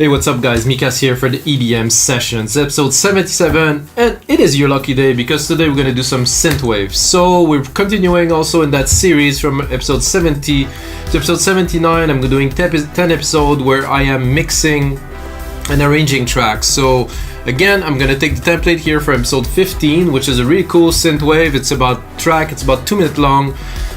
Hey, what's up guys, Mikas here for the EDM Sessions, episode 77, and it is your lucky day because today we're going to do some synthwave. So we're continuing also in that series from episode 70 to episode 79. I'm doing 10 episodes where I am mixing and arranging tracks. So again, I'm going to take the template here for episode 15, which is a really cool synthwave. It's about 2 minutes long.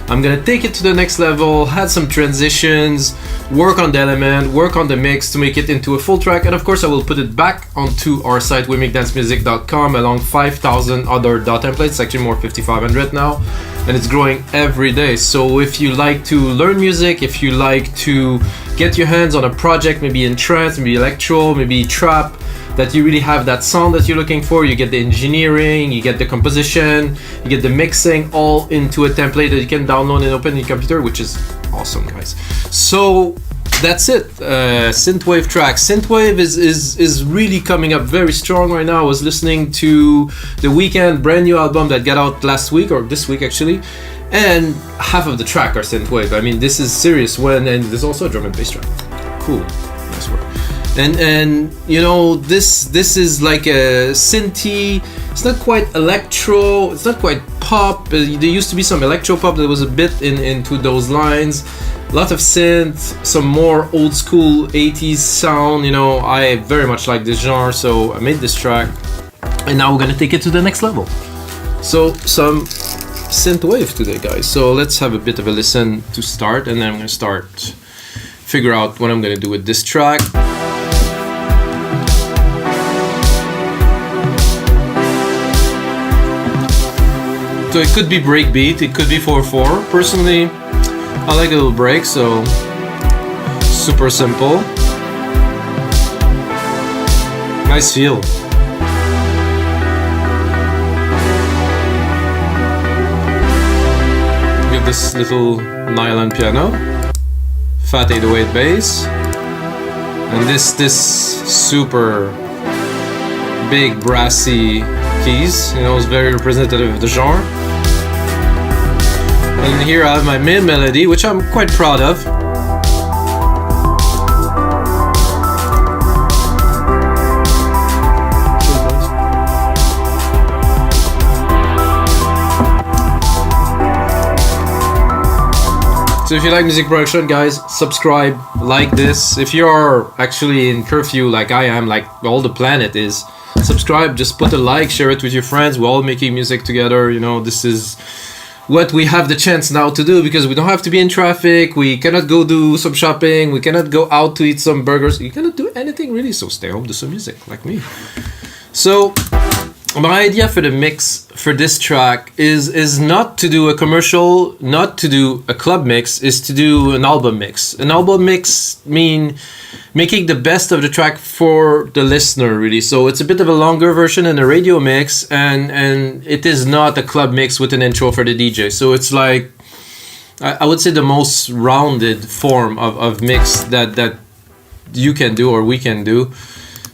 I'm gonna take it to the next level, add some transitions, work on the element, work on the mix to make it into a full track, and of course I will put it back onto our site wemakedancemusic.com along 5,000 other dot templates, actually more 5,500 now, and it's growing every day. So if you like to learn music, if you like to get your hands on a project, maybe in trance, maybe electro, maybe trap, that you really have that sound that you're looking for, you get the engineering, you get the composition, you get the mixing all into a template that you can download and open in your computer, which is awesome, guys. So that's it. Synthwave tracks. Synthwave is really coming up very strong right now. I was listening to the Weeknd brand new album that got out last week, or this week actually, and half of the track are synthwave. I mean, this is serious. And there's also a drum and bass track. Cool, nice work. And you know, this is like a synthy. It's not quite electro, it's not quite pop. There used to be some electro pop that was a bit into those lines. A lot of synth, some more old school 80s sound. You know, I very much like this genre, so I made this track, and now we're gonna take it to the next level. So some synthwave today, guys. So let's have a bit of a listen to start, and then I'm gonna figure out what I'm gonna do with this track. So it could be breakbeat, it could be 4/4. Personally, I like a little break, so super simple. Nice feel. Give this little nylon piano, fat 808 bass, and this super big brassy keys. You know, it's very representative of the genre. And here I have my main melody, which I'm quite proud of. So if you like music production, guys, subscribe, like this. If you're actually in curfew like I am, like all the planet is, subscribe, just put a like, share it with your friends. We're all making music together. You know, this is what we have the chance now to do because we don't have to be in traffic. We cannot go do some shopping. We cannot go out to eat some burgers. You cannot do anything really, so stay home, do some music like me. So my idea for the mix for this track is not to do a commercial, not to do a club mix, is to do an album mix. An album mix mean making the best of the track for the listener, really. So it's a bit of a longer version than a radio mix, and it is not a club mix with an intro for the DJ. So it's like, I would say, the most rounded form of mix that you can do or we can do.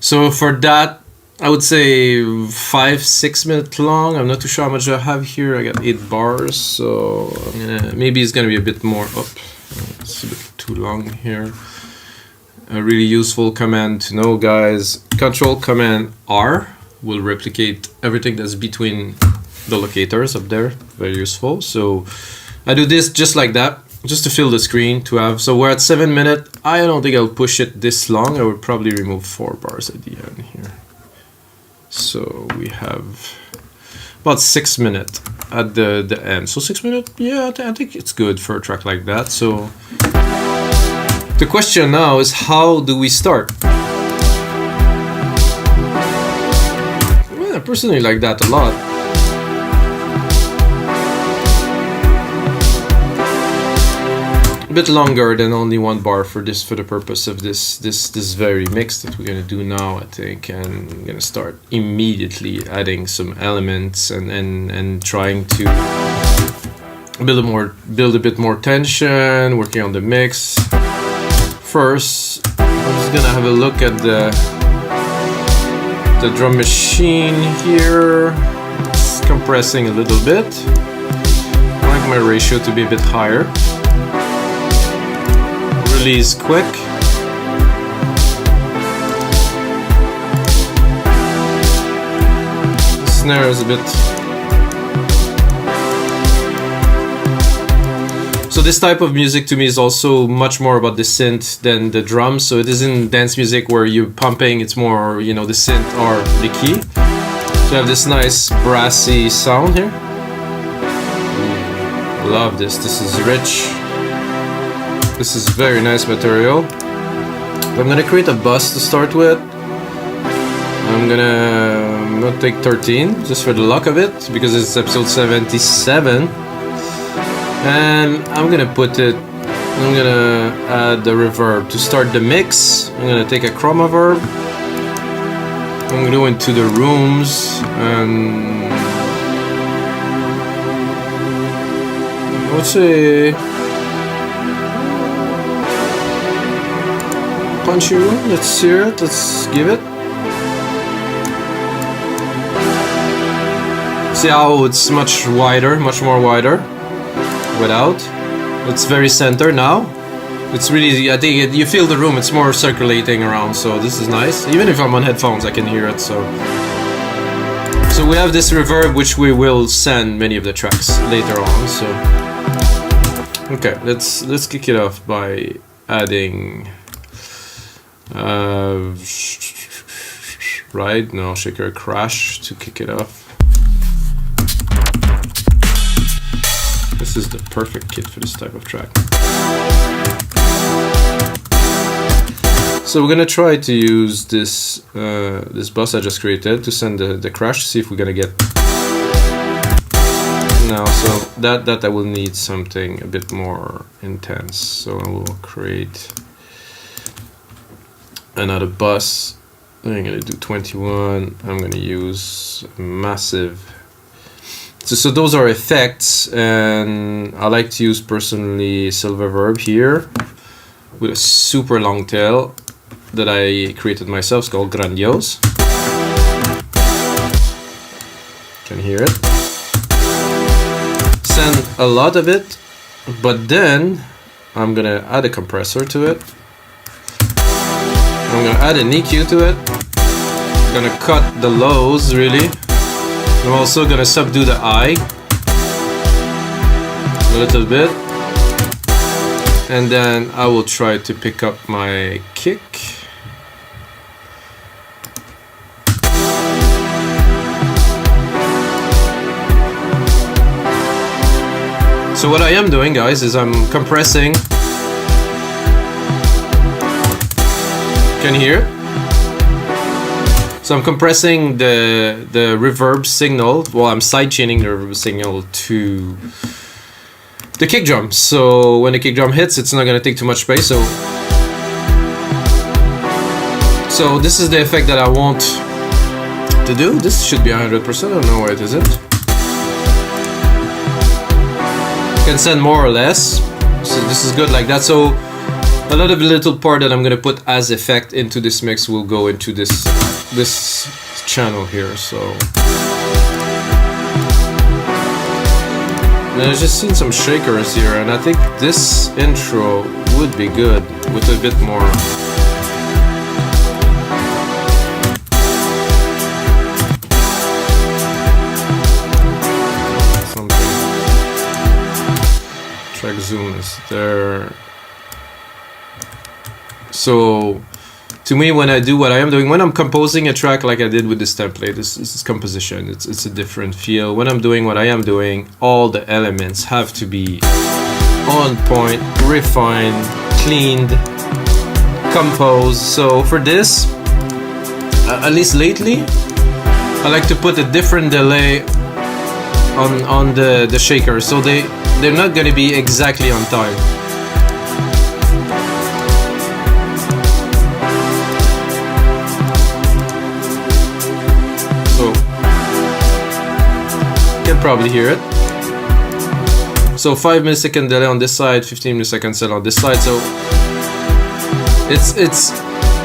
So for that, I would say 5-6 minutes long. I'm not too sure how much I have here. I got 8 bars, so maybe it's gonna be a bit more up. It's a bit too long here. A really useful command to know, guys. Control Command R will replicate everything that's between the locators up there. Very useful. So I do this just like that, just to fill the screen to have. So we're at 7 minutes. I don't think I'll push it this long. I would probably remove 4 bars at the end here. So we have about 6 minutes at the end. So 6 minutes, yeah, I think it's good for a track like that. So the question now is, how do we start? Well, I personally like that a lot. A bit longer than only 1 bar for the purpose of this very mix that we're gonna do now, I think. And I'm gonna start immediately adding some elements and trying to build a bit more tension, working on the mix. First, I'm just gonna have a look at the drum machine here. It's compressing a little bit. I like my ratio to be a bit higher. Release quick. snare is a bit. So this type of music to me is also much more about the synth than the drums. So it isn't dance music where you're pumping, it's more, you know, the synth or the key. So I have this nice brassy sound here. Love this. This is rich. This is very nice material. I'm gonna create a bus to start with. I'm gonna take 13 just for the luck of it because it's episode 77. And I'm gonna add the reverb to start the mix. I'm gonna take a chroma verb. I'm gonna go into the rooms and let's say punchy room. Let's hear it. Let's give it. See how it's much wider, much more wider. Without, it's very center now. It's really, I think you feel the room. It's more circulating around, so this is nice. Even if I'm on headphones, I can hear it. So we have this reverb, which we will send many of the tracks later on. So okay, let's kick it off by adding right? No, shaker crash to kick it off. This is the perfect kit for this type of track. So we're gonna try to use this this bus I just created to send the crash. See if we're gonna get. Now, so that I will need something a bit more intense. So I will create another bus. I'm gonna do 21. I'm gonna use massive. So those are effects, and I like to use personally silver verb here with a super long tail that I created myself. It's called Grandiose. Can hear it. Send a lot of it, but then I'm gonna add a compressor to it. I'm gonna add an EQ to it. I'm gonna cut the lows really. I'm also gonna subdue the I a little bit, and then I will try to pick up my kick. So what I am doing, guys, is I'm compressing. Can you hear it? So I'm compressing the reverb signal. Well, I'm sidechaining the reverb signal to the kick drum. So when the kick drum hits, it's not gonna take too much space. So this is the effect that I want to do. This should be 100%. I don't know where it is. You can send more or less. So this is good like that. So a lot of the little part that I'm gonna put as effect into this mix will go into this channel here. So and I've just seen some shakers here, and I think this intro would be good with a bit more. Something. Track zoom is there. So to me, when I do what I am doing, when I'm composing a track like I did with this template, this is composition. It's a different feel. When I'm doing what I am doing, all the elements have to be on point, refined, cleaned, composed. So for this, at least lately, I like to put a different delay on the shaker, so they're not going to be exactly on time. Probably hear it. So 5 millisecond delay on this side, 15 milliseconds delay on this side. So it's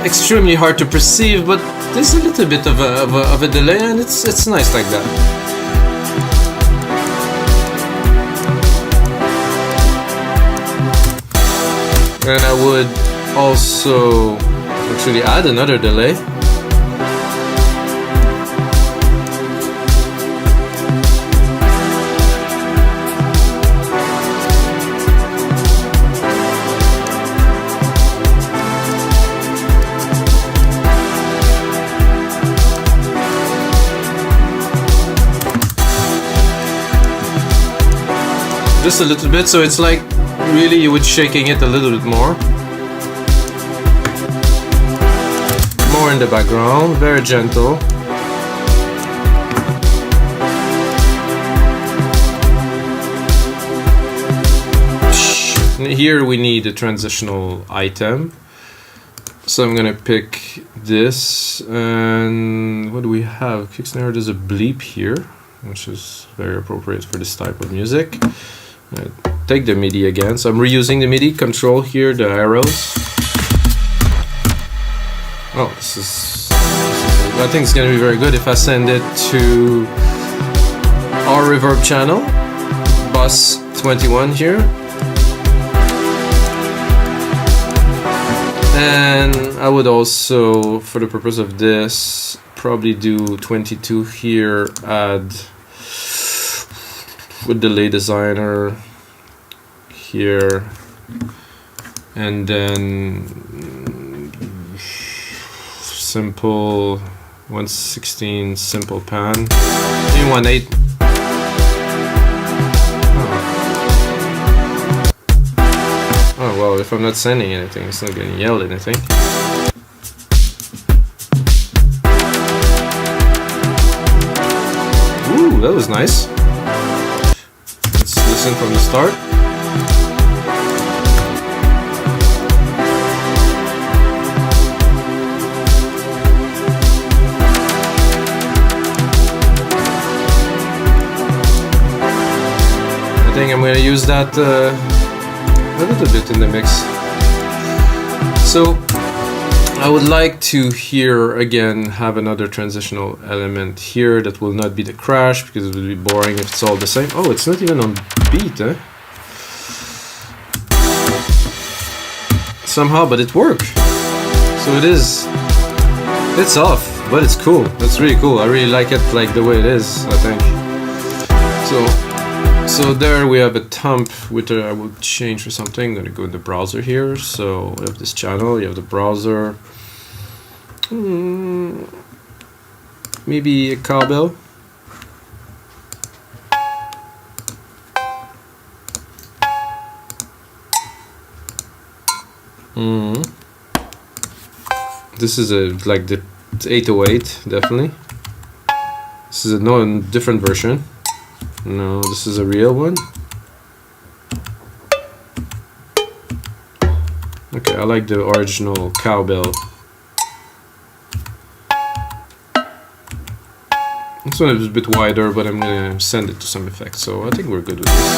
extremely hard to perceive, but there's a little bit of a delay, and it's nice like that. And I would also actually add another delay. Just a little bit, so it's like really you would shaking it a little bit more. More in the background, very gentle. Here we need a transitional item. So I'm gonna pick this, and what do we have? Kick snare, there's a bleep here, which is very appropriate for this type of music. Take the MIDI again, so I'm reusing the MIDI control here, the arrows. Oh, this is I think it's gonna be very good if I send it to our Reverb channel, bus 21 here. And I would also, for the purpose of this, probably do 22 here, add with delay designer here, and then simple 1/16 simple pan, maybe 1/8. Oh well, if I'm not sending anything, it's not getting yelled anything. Ooh, that was nice. Let's listen from the start. I think I'm gonna use that a little bit in the mix. So I would like to here again have another transitional element here that will not be the crash, because it will be boring if it's all the same. Oh, it's not even on beat, eh? Somehow, but it worked. So it's off, but it's cool. That's really cool. I really like it like the way it is, I think. So there we have a thump with I will change for something. I'm gonna go in the browser here. So we have this channel, you have the browser. Maybe a cowbell. This is like the 808, definitely. This is a different version. No, this is a real one. Okay, I like the original cowbell. This one is a bit wider, but I'm gonna send it to some effect, so I think we're good with this.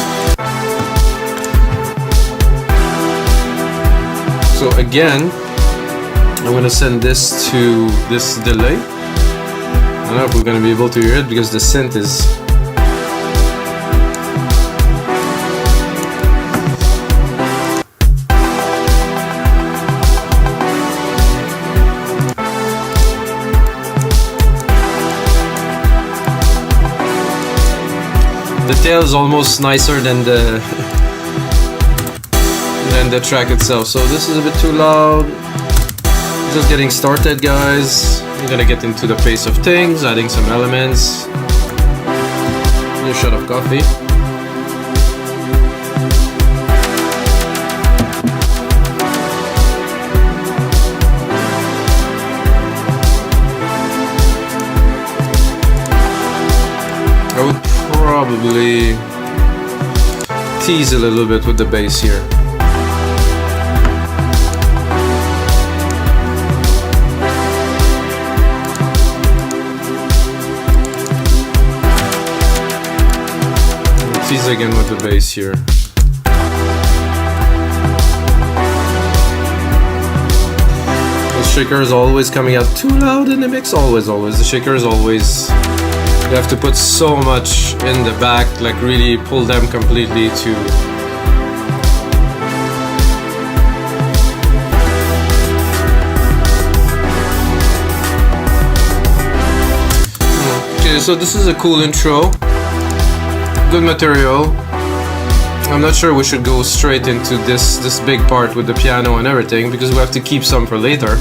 So again, I'm gonna send this to this delay. I don't know if we're gonna be able to hear it because the synth is the tail is almost nicer than the track itself. So this is a bit too loud. Just getting started, guys. I'm gonna get into the pace of things, adding some elements. New shot of coffee. I would probably tease a little bit with the bass here. Tease again with the bass here. The shaker is always coming out too loud in the mix. Always. The shaker is always. You have to put so much in the back, like really pull them completely to. Okay, so this is a cool intro. Good material. I'm not sure we should go straight into this big part with the piano and everything, because we have to keep some for later.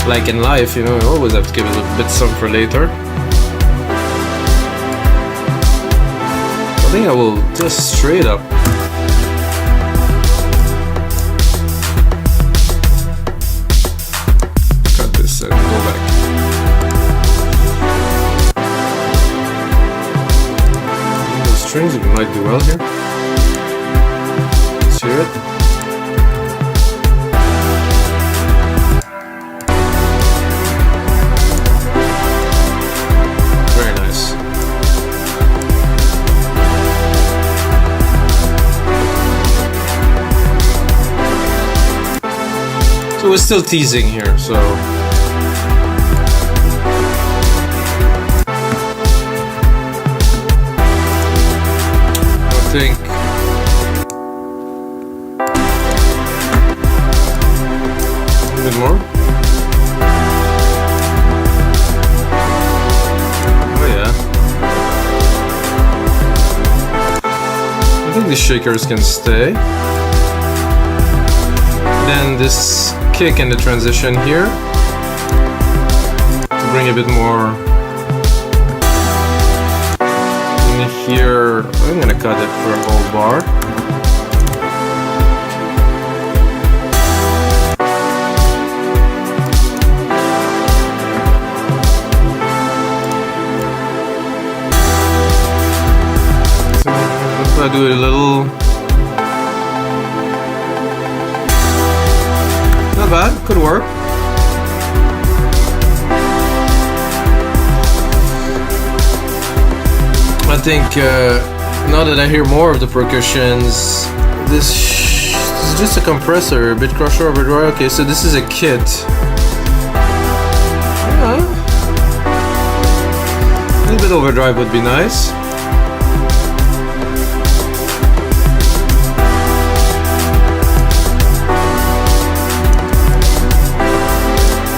Like in life, you know, we always have to give a little bit some for later. think I will just straight up. Cut this and go back. The strings might do well here. Let's hear it. So we're still teasing here, so I think a bit more. Oh yeah. I think the shakers can stay. Then this kick and the transition here to bring a bit more in here. I'm gonna cut it for a whole bar. So if I do it a little. Not bad, could work. I think now that I hear more of the percussions, this is just a compressor, a bit crusher, overdrive. Okay, so this is a kit. Yeah. A little bit overdrive would be nice.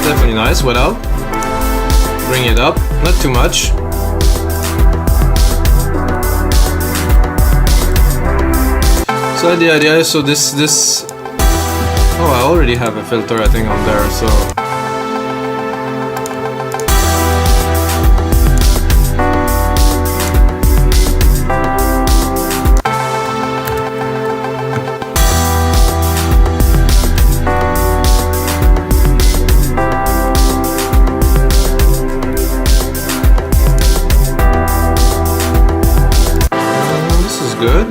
Definitely nice without. Bring it up, not too much. So the idea is, so this oh, I already have a filter I think on there, so good.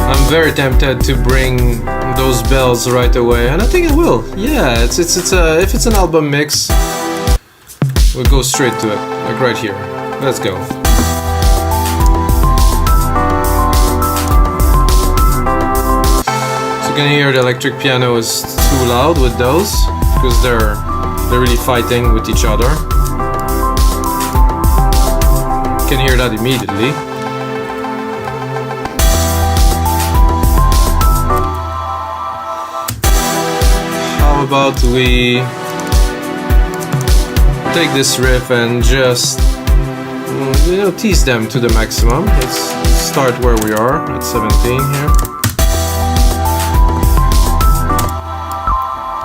I'm very tempted to bring those bells right away, and I think it will. Yeah, it's if it's an album mix, we'll go straight to it, like right here. Let's go. So you can hear the electric piano is too loud with those because they're really fighting with each other. Can hear that immediately. How about we take this riff and just tease them to the maximum. Let's start where we are at 17 here.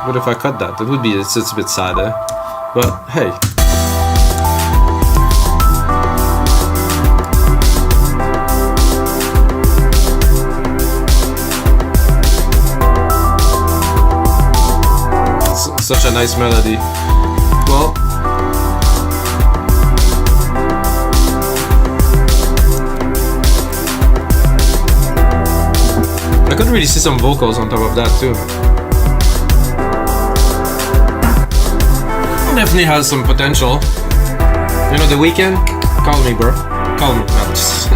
What if I cut that? It would be it's a bit sadder, but hey. Such a nice melody. Well, I could really see some vocals on top of that too. Definitely has some potential. You know, The Weeknd? Call me, bro. Call me. No, just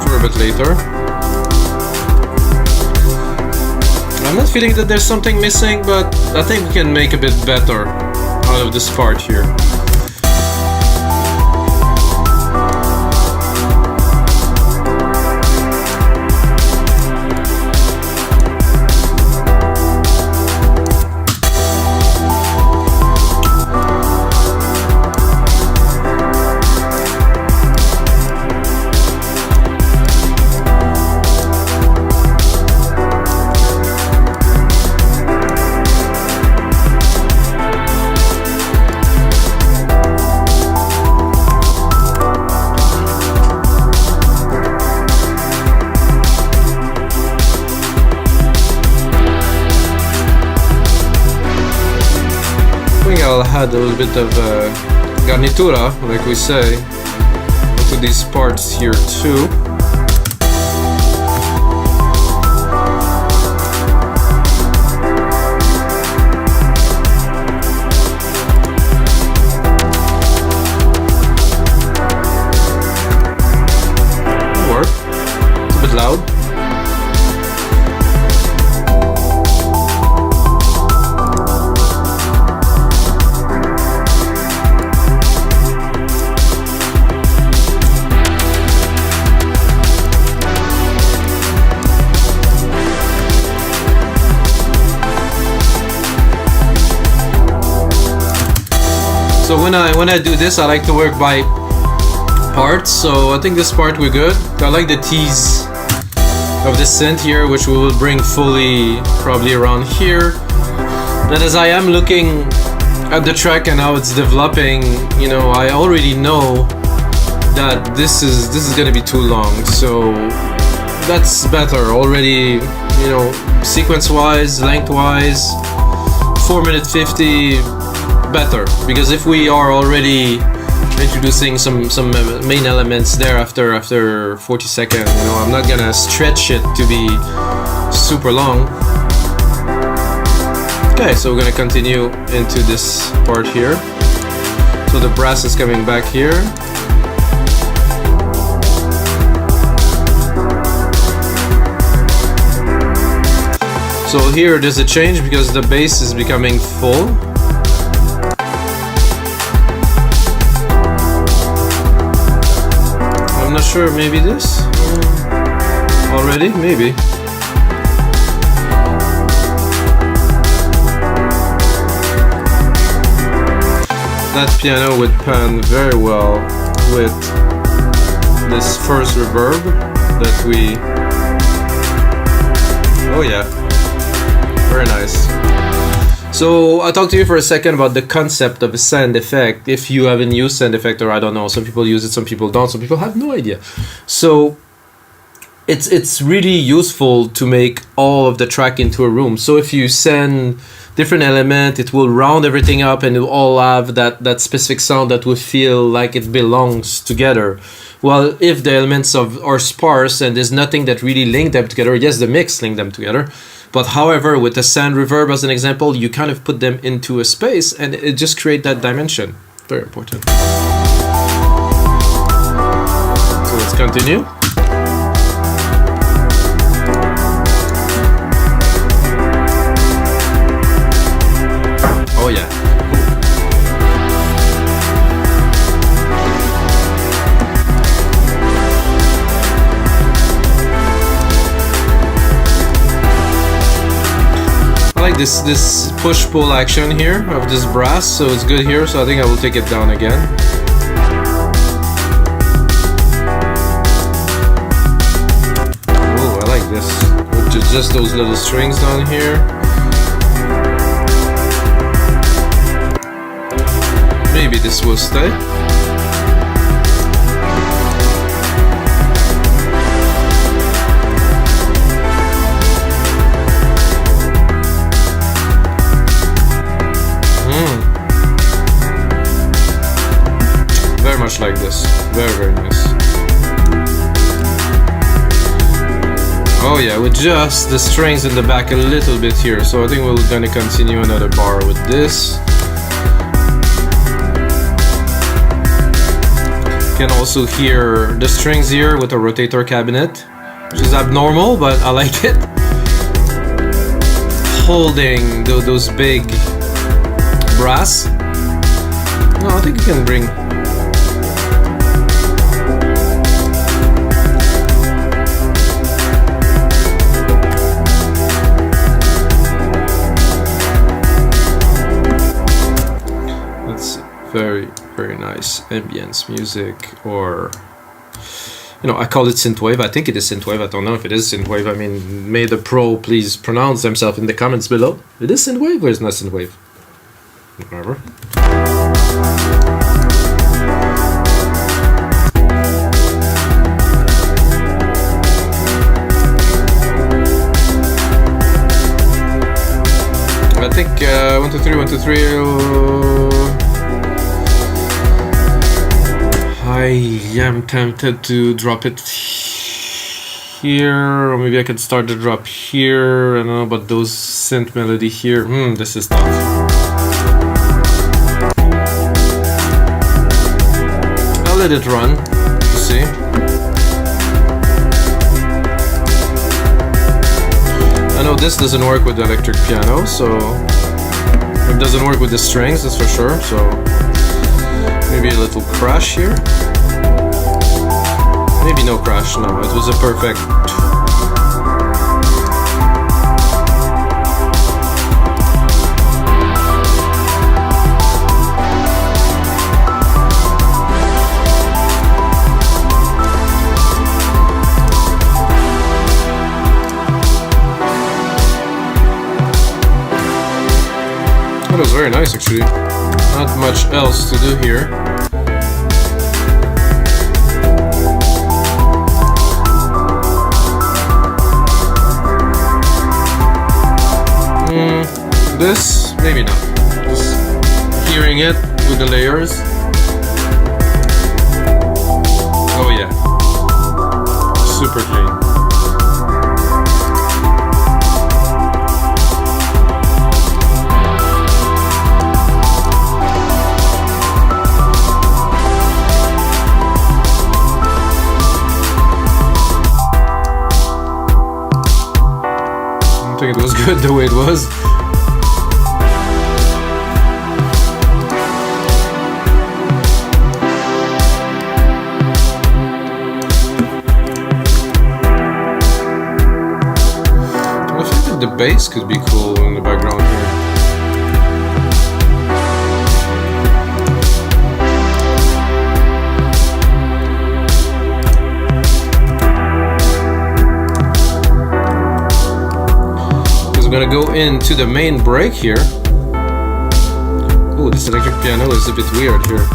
for a bit later. I'm not feeling that there's something missing, but I think we can make a bit better out of this part here. add a little bit of garnitura, like we say, into these parts here too. Work. It's a bit loud. So when I do this, I like to work by parts. So I think this part we're good. I like the tease of the synth here, which we will bring fully probably around here. Then as I am looking at the track and how it's developing, you know, I already know that this is gonna be too long. So that's better already, you know, sequence-wise, length-wise, 4 minute 50. Better, because if we are already introducing some main elements there after 40 seconds, you know, I'm not gonna stretch it to be super long. Okay, so we're gonna continue into this part here. So the brass is coming back here. So here there's a change because the bass is becoming full. I'm not sure, maybe this? Already? Maybe. That piano would pan very well with this first reverb that we... Oh yeah, very nice. So I talked to you for a second about the concept of a sand effect. If you haven't used sand effect, or I don't know, some people use it, some people don't, some people have no idea. So it's really useful to make all of the track into a room. So if you send different element, it will round everything up and it will all have that specific sound that will feel like it belongs together. Well, if the elements are sparse and there's nothing that really link them together, yes, the mix link them together. But however, with the sand reverb as an example, you kind of put them into a space and it just creates that dimension. Very important. So let's continue. Oh yeah. This push-pull action here of this brass, so it's good here, so I think I will take it down again. Oh, I like this. Just those little strings down here. Maybe this will stay. Much like this. Very, very nice. Oh yeah, with just the strings in the back a little bit here. So I think we're gonna continue another bar with this. You can also hear the strings here with a rotator cabinet, which is abnormal, but I like it. Holding those big brass. No, I think you can bring... Very, very nice ambience music, or, you know, I call it synthwave. I think it is synthwave. I don't know if it is synthwave. I mean, may the pro please pronounce themselves in the comments below. It is synthwave or is not synthwave? Whatever. I think 1, 2, 3, 1, 2, 3. I am tempted to drop it here, or maybe I could start the drop here. I don't know about those synth melody here. This is tough. I'll let it run to see. I know this doesn't work with the electric piano, so it doesn't work with the strings, that's for sure. So maybe a little crash here. Maybe no crash, no, it was a perfect. That was very nice actually. Not much else to do here. This, maybe not. Just hearing it with the layers. Oh yeah. Super clean. I think it was good the way it was. The bass could be cool in the background here. Because I'm gonna go into the main break here. Oh, this electric piano is a bit weird here.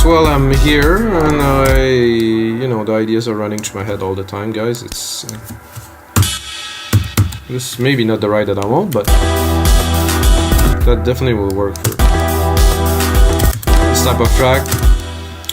While I'm here and the ideas are running through my head all the time, guys. It's this maybe not the ride that I want, but that definitely will work for this type of track.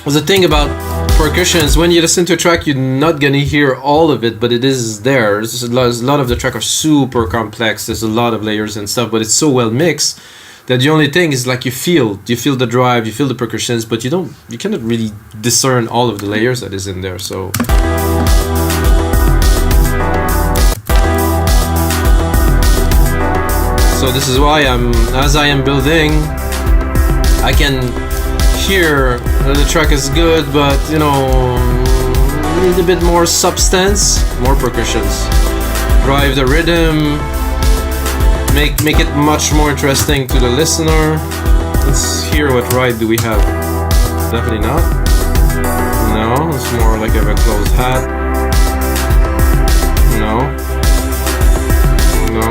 The thing about percussions, when you listen to a track, you're not gonna hear all of it, but it is there. There's a lot of the track are super complex. There's a lot of layers and stuff, but it's so well mixed that the only thing is like you feel the drive, you feel the percussions, but you cannot really discern all of the layers that is in there. So this is why as I am building, I can hear the track is good, but need a bit more substance, more percussions, drive the rhythm. Make it much more interesting to the listener. Let's hear what ride do we have. Definitely not. No, it's more like a closed hat. No. No.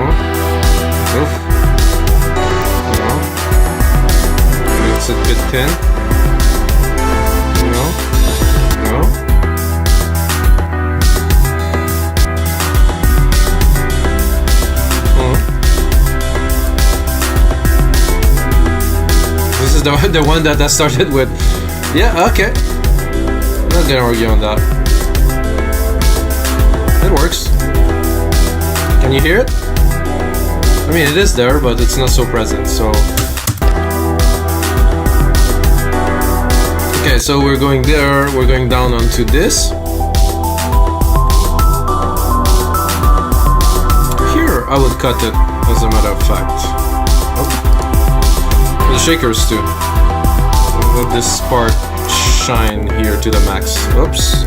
Oof. No. It's a bit thin. No. No. This is the one that I started with. Yeah, okay. I'm not gonna argue on that. It works. Can you hear it? I mean, it is there, but it's not so present, so... Okay, so we're going there, we're going down onto this. Here, I would cut it, as a matter of fact. Oh. The shakers too. Let this part shine here to the max. Oops.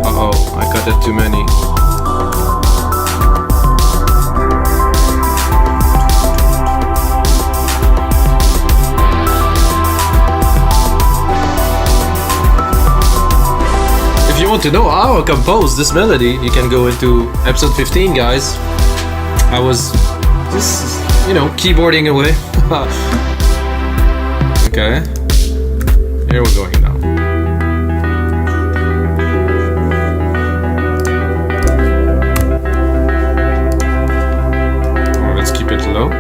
Uh-oh, I cut it too many. If you want to know how I compose this melody, you can go into episode 15, guys. I was just, keyboarding away. Okay. Here we're going now. Let's keep it low.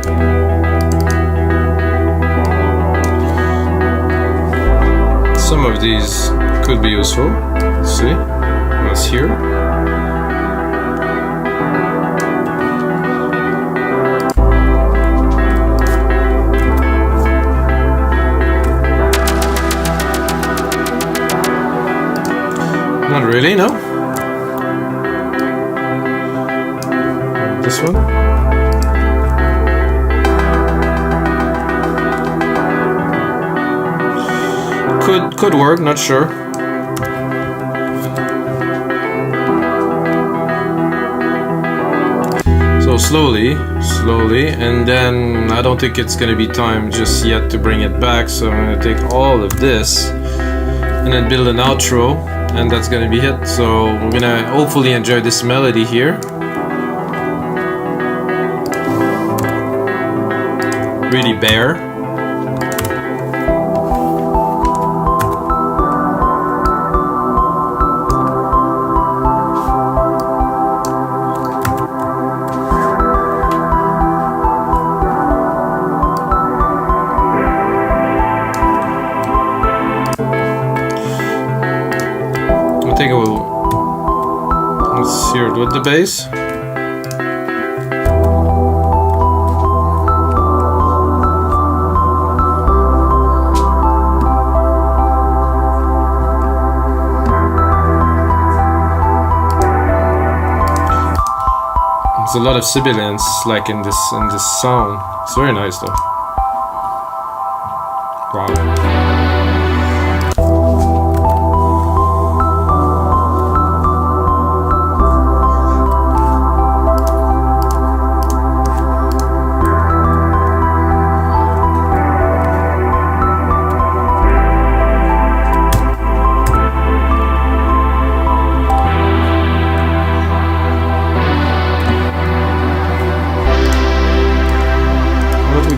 Some of these could be useful. Let's see. Let's hear. Not really, no. This one. Could work, not sure. So slowly, and then I don't think it's gonna be time just yet to bring it back, so I'm gonna take all of this and then build an outro, and that's gonna be it. So we're gonna hopefully enjoy this melody here. Really bare. I think I will. Let's hear it with the bass. There's a lot of sibilance, like in this sound. It's very nice though. Wow.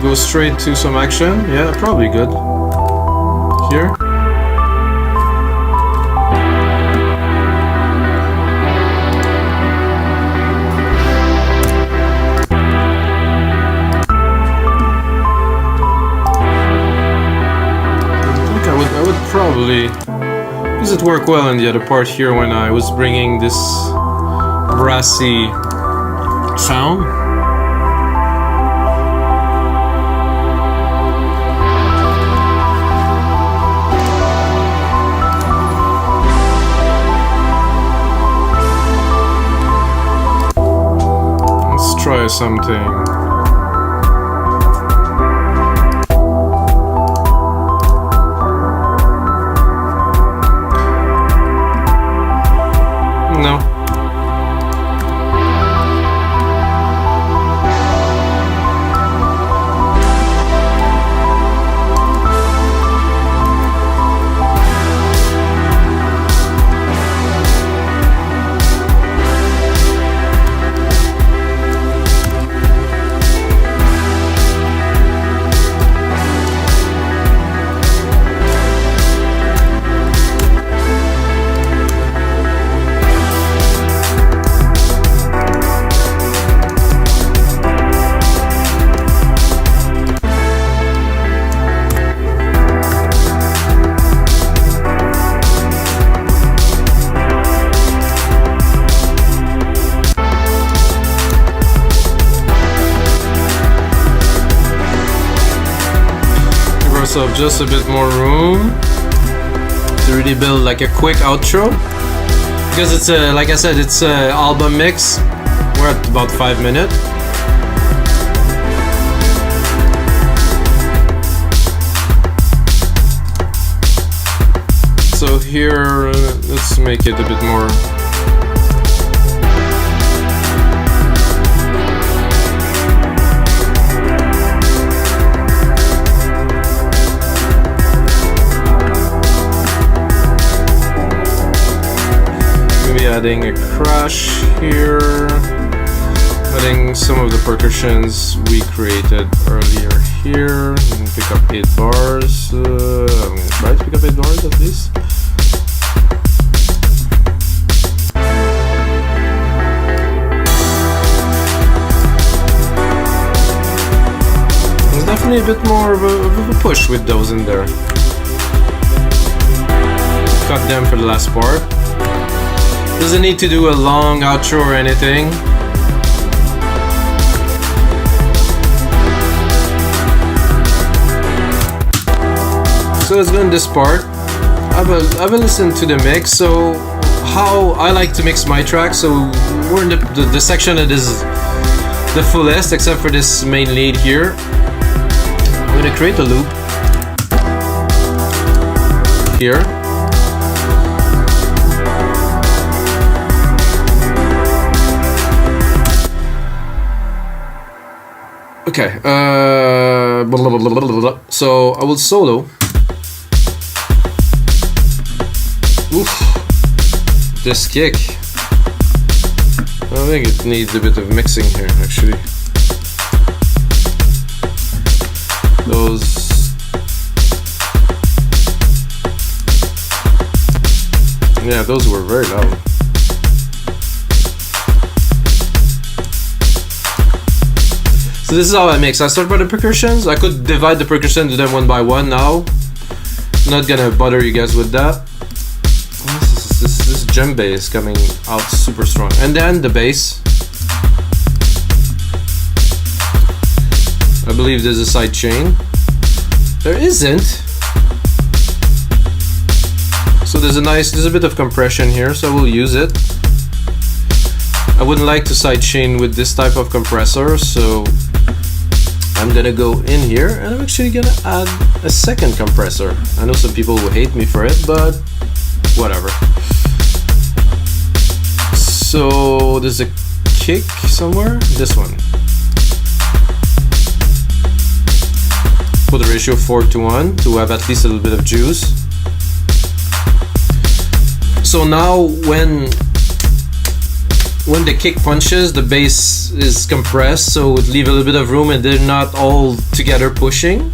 Go straight to some action. Yeah, probably good. Here. I think I would probably. Does it work well in the other part here when I was bringing this brassy sound? Try something. No. Of just a bit more room to really build like a quick outro, because it's a, like I said, it's a album mix. We're at about 5 minutes. So here, let's make it a bit more. Adding a crash here, adding some of the percussions we created earlier here, and pick up 8 bars. I'm gonna try to pick up 8 keyboard at least. There's definitely a bit more of a push with those in there. Cut them for the last part. Doesn't need to do a long outro or anything. So let's go in this part. Have a listen to the mix. So how I like to mix my track. So we're in the section that is the fullest, except for this main lead here. I'm gonna create a loop here. Okay. So I will solo. Oof, this kick. I think it needs a bit of mixing here, actually. Those were very loud. So this is how I mix. I start by the percussions. I could divide the percussion to them one by one now. Not gonna bother you guys with that. This djembe is coming out super strong. And then the bass. I believe there's a side chain. There isn't. So there's a bit of compression here, so we'll use it. I wouldn't like to side chain with this type of compressor, so I'm gonna go in here and I'm actually gonna add a second compressor. I know some people will hate me for it, but whatever. So there's a kick somewhere. This one. Put the ratio 4:1 to have at least a little bit of juice. So now when the kick punches, the bass is compressed, so it leaves a little bit of room and they're not all together pushing.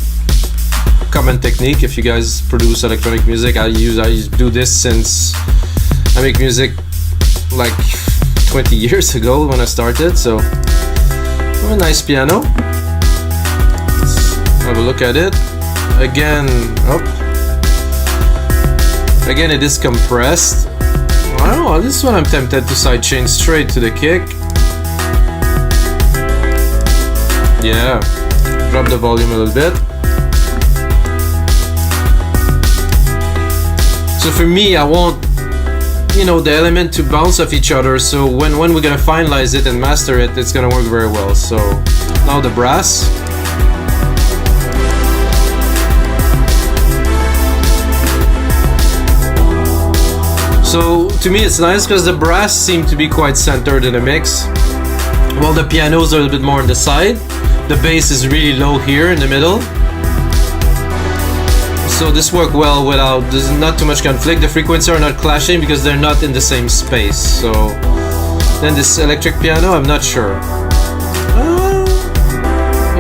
Common technique if you guys produce electronic music. I do this since I make music like 20 years ago when I started. So a nice piano. Let's have a look at it. Again, again it is compressed. I don't know, this one I'm tempted to sidechain straight to the kick. Yeah, drop the volume a little bit. So for me, I want, the element to bounce off each other, so when we're gonna finalize it and master it, it's gonna work very well. So now the brass. So to me it's nice because the brass seem to be quite centered in the mix, while the pianos are a bit more on the side. The bass is really low here in the middle. So this worked well without, there's not too much conflict. The frequencies are not clashing because they're not in the same space. So then this electric piano, I'm not sure.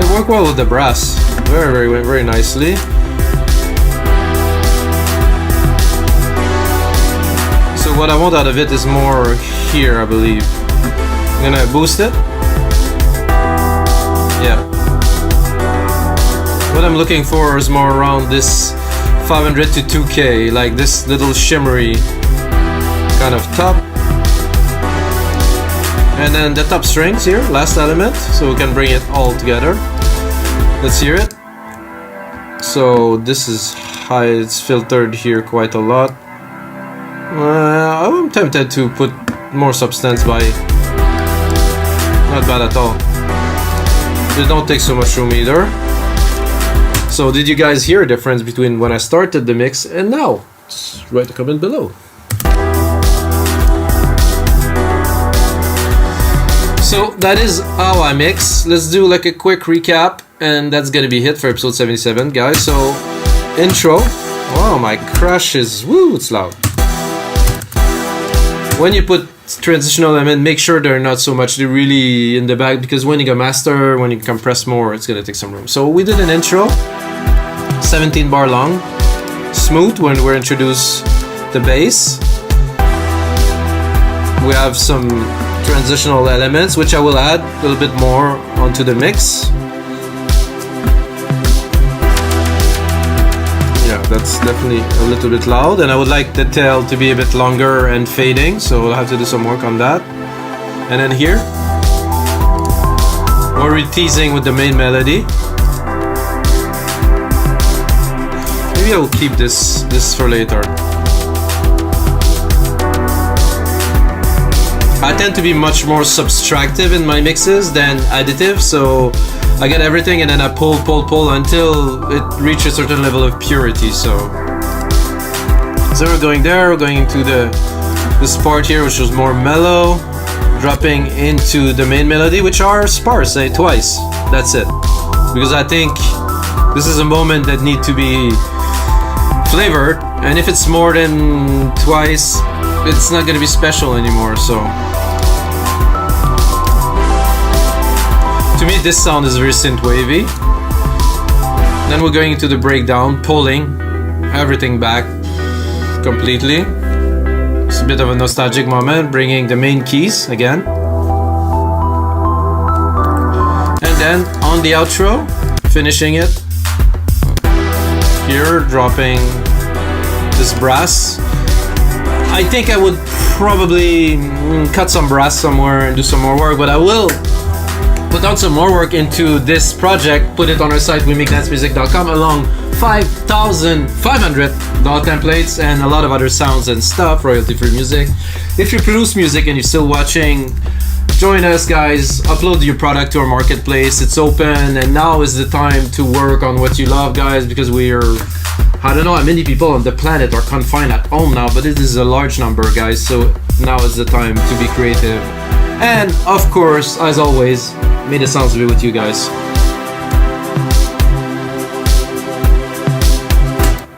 It worked well with the brass. Very, very, very nicely. So what I want out of it is more here, I believe. I'm gonna boost it. Yeah. What I'm looking for is more around this 500 to 2K, like this little shimmery kind of top. And then the top strings here, last element, so we can bring it all together. Let's hear it. So this is high, it's filtered here quite a lot. I'm tempted to put more substance by. Not bad at all. They don't take so much room either. So did you guys hear a difference between when I started the mix and now? Just write a comment below. So that is how I mix. Let's do like a quick recap, and that's gonna be it for episode 77, guys. So intro. Oh, my crash is, it's loud. When you put transitional element, make sure they're not so much, they're really in the back, because when you go master, when you compress more, it's gonna take some room. So we did an intro, 17 bar long, smooth when we introduce the bass. We have some transitional elements which I will add a little bit more onto the mix. Yeah, that's definitely a little bit loud, and I would like the tail to be a bit longer and fading, so we'll have to do some work on that. And then here we're teasing with the main melody. Maybe I will keep this for later. I tend to be much more subtractive in my mixes than additive, so I get everything and then I pull until it reaches a certain level of purity. So we're going there, we're going into this part here, which was more mellow, dropping into the main melody, which are sparse, twice. That's it. Because I think this is a moment that need to be flavored, and if it's more than twice, it's not gonna be special anymore. So to me, this sound is very synthwavy. Then we're going into the breakdown, pulling everything back completely. It's a bit of a nostalgic moment, bringing the main keys again. And then on the outro, finishing it here, dropping this brass. I think I would probably cut some brass somewhere and do some more work, but I will put out some more work into this project, put it on our site, wemake.dancemusic.com, along 5,500 DAW templates and a lot of other sounds and stuff, royalty-free music. If you produce music and you're still watching, join us, guys. Upload your product to our marketplace. It's open, and now is the time to work on what you love, guys, because we are, I don't know how many people on the planet are confined at home now, but it is a large number, guys, so now is the time to be creative. And of course, as always, may the sounds be with you guys.